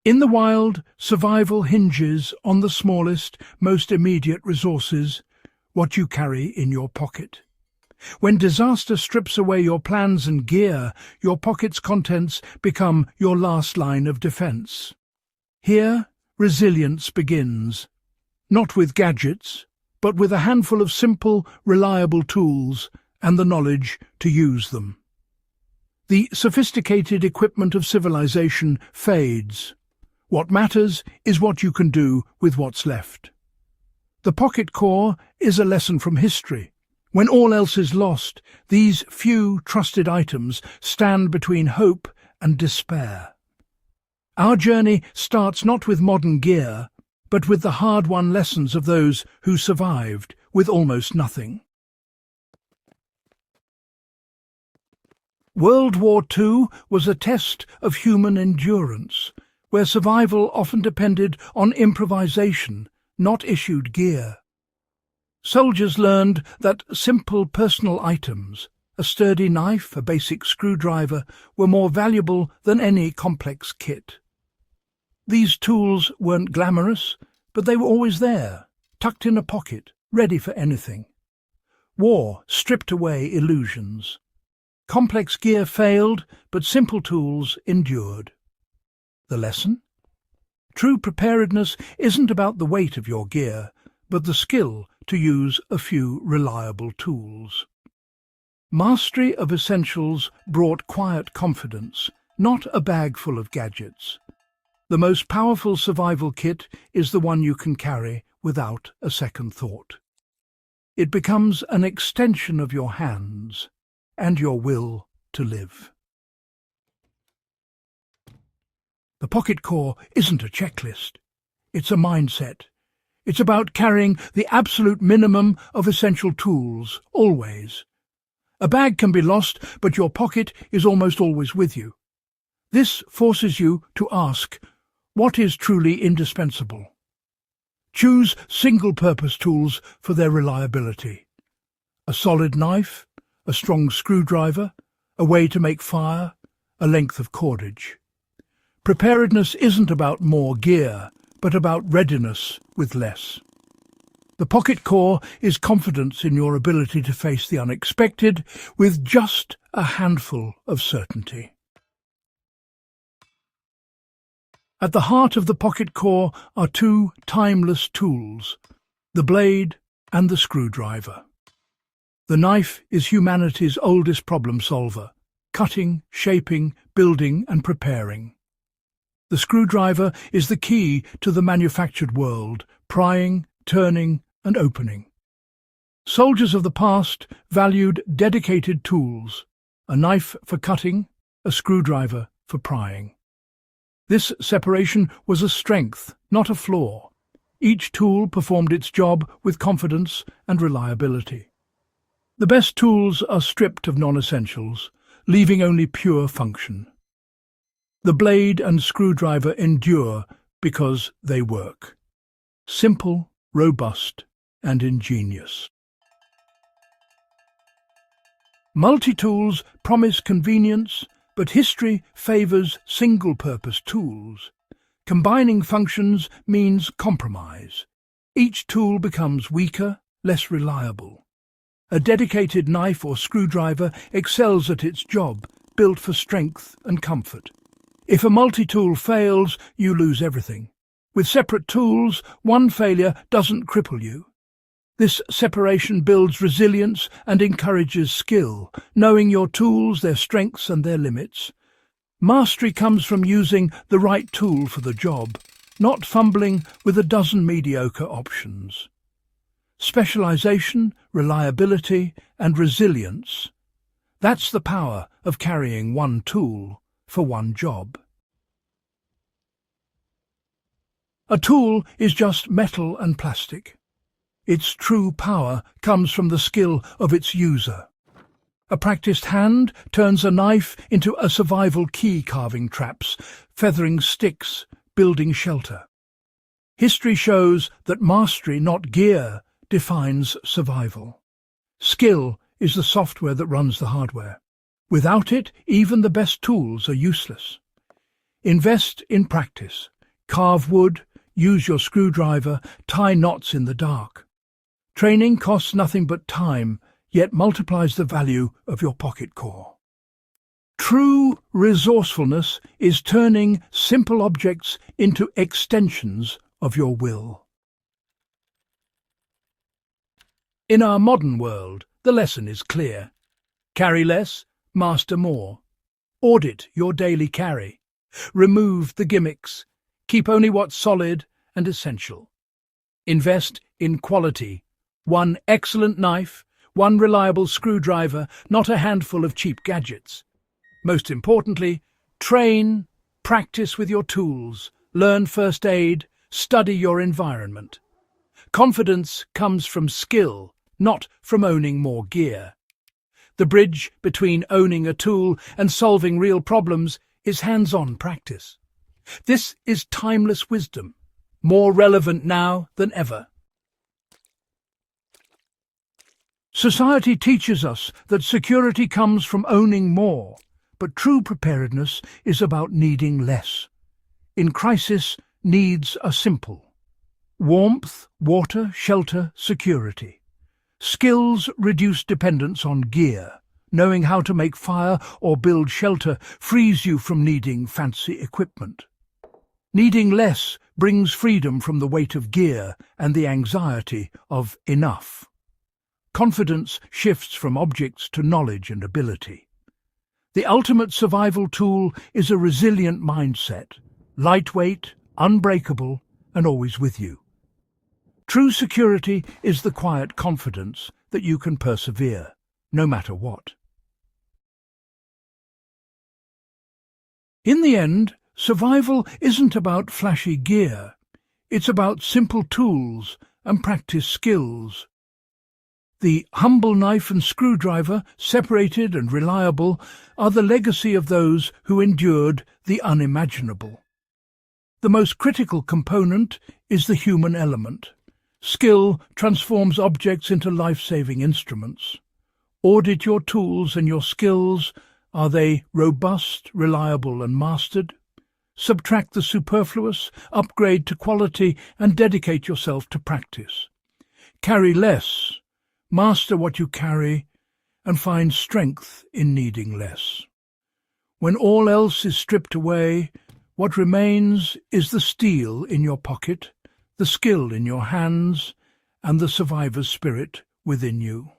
In the wild, survival hinges on the smallest, most immediate resources, what you carry in your pocket. When disaster strips away your plans and gear, your pocket's contents become your last line of defense. Here, resilience begins, not with gadgets, but with a handful of simple, reliable tools and the knowledge to use them. The sophisticated equipment of civilization fades. What matters is what you can do with what's left. The pocket core is a lesson from history. When all else is lost, these few trusted items stand between hope and despair. Our journey starts not with modern gear, but with the hard-won lessons of those who survived with almost nothing. World War II was a test of human endurance, where survival often depended on improvisation, not issued gear. Soldiers learned that simple personal items, a sturdy knife, a basic screwdriver, were more valuable than any complex kit. These tools weren't glamorous, but they were always there, tucked in a pocket, ready for anything. War stripped away illusions. Complex gear failed, but simple tools endured. The lesson? True preparedness isn't about the weight of your gear, but the skill to use a few reliable tools. Mastery of essentials brought quiet confidence, not a bag full of gadgets. The most powerful survival kit is the one you can carry without a second thought. It becomes an extension of your hands and your will to live. The pocket core isn't a checklist. It's a mindset. It's about carrying the absolute minimum of essential tools, always. A bag can be lost, but your pocket is almost always with you. This forces you to ask, what is truly indispensable? Choose single-purpose tools for their reliability. A solid knife, a strong screwdriver, a way to make fire, a length of cordage. Preparedness isn't about more gear, but about readiness with less. The pocket core is confidence in your ability to face the unexpected with just a handful of certainty. At the heart of the pocket core are two timeless tools, the blade and the screwdriver. The knife is humanity's oldest problem solver, cutting, shaping, building and preparing. The screwdriver is the key to the manufactured world, prying, turning and opening. Soldiers of the past valued dedicated tools, a knife for cutting, a screwdriver for prying. This separation was a strength, not a flaw. Each tool performed its job with confidence and reliability. The best tools are stripped of non-essentials, leaving only pure function. The blade and screwdriver endure because they work. Simple, robust, and ingenious. Multi-tools promise convenience, but history favours single-purpose tools. Combining functions means compromise. Each tool becomes weaker, less reliable. A dedicated knife or screwdriver excels at its job, built for strength and comfort. If a multi-tool fails, you lose everything. With separate tools, one failure doesn't cripple you. This separation builds resilience and encourages skill, knowing your tools, their strengths and their limits. Mastery comes from using the right tool for the job, not fumbling with a dozen mediocre options. Specialization, reliability and resilience. That's the power of carrying one tool for one job. A tool is just metal and plastic. Its true power comes from the skill of its user. A practiced hand turns a knife into a survival key, carving traps, feathering sticks, building shelter. History shows that mastery, not gear, defines survival. Skill is the software that runs the hardware. Without it, even the best tools are useless. Invest in practice. Carve wood, use your screwdriver, tie knots in the dark. Training costs nothing but time, yet multiplies the value of your pocket core. True resourcefulness is turning simple objects into extensions of your will. In our modern world, the lesson is clear. Carry less, master more. Audit your daily carry. Remove the gimmicks. Keep only what's solid and essential. Invest in quality. One excellent knife, one reliable screwdriver, not a handful of cheap gadgets. Most importantly, train, practice with your tools, learn first aid, study your environment. Confidence comes from skill, not from owning more gear. The bridge between owning a tool and solving real problems is hands-on practice. This is timeless wisdom, more relevant now than ever. Society teaches us that security comes from owning more, but true preparedness is about needing less. In crisis, needs are simple. Warmth, water, shelter, security. Skills reduce dependence on gear. Knowing how to make fire or build shelter frees you from needing fancy equipment. Needing less brings freedom from the weight of gear and the anxiety of enough. Confidence shifts from objects to knowledge and ability. The ultimate survival tool is a resilient mindset, lightweight, unbreakable, and always with you. True security is the quiet confidence that you can persevere, no matter what. In the end, survival isn't about flashy gear. It's about simple tools and practice skills. The humble knife and screwdriver, separated and reliable, are the legacy of those who endured the unimaginable. The most critical component is the human element. Skill transforms objects into life-saving instruments. Audit your tools and your skills. Are they robust, reliable, and mastered? Subtract the superfluous, upgrade to quality, and dedicate yourself to practice. Carry less. Master what you carry, and find strength in needing less. When all else is stripped away, what remains is the steel in your pocket, the skill in your hands, and the survivor's spirit within you.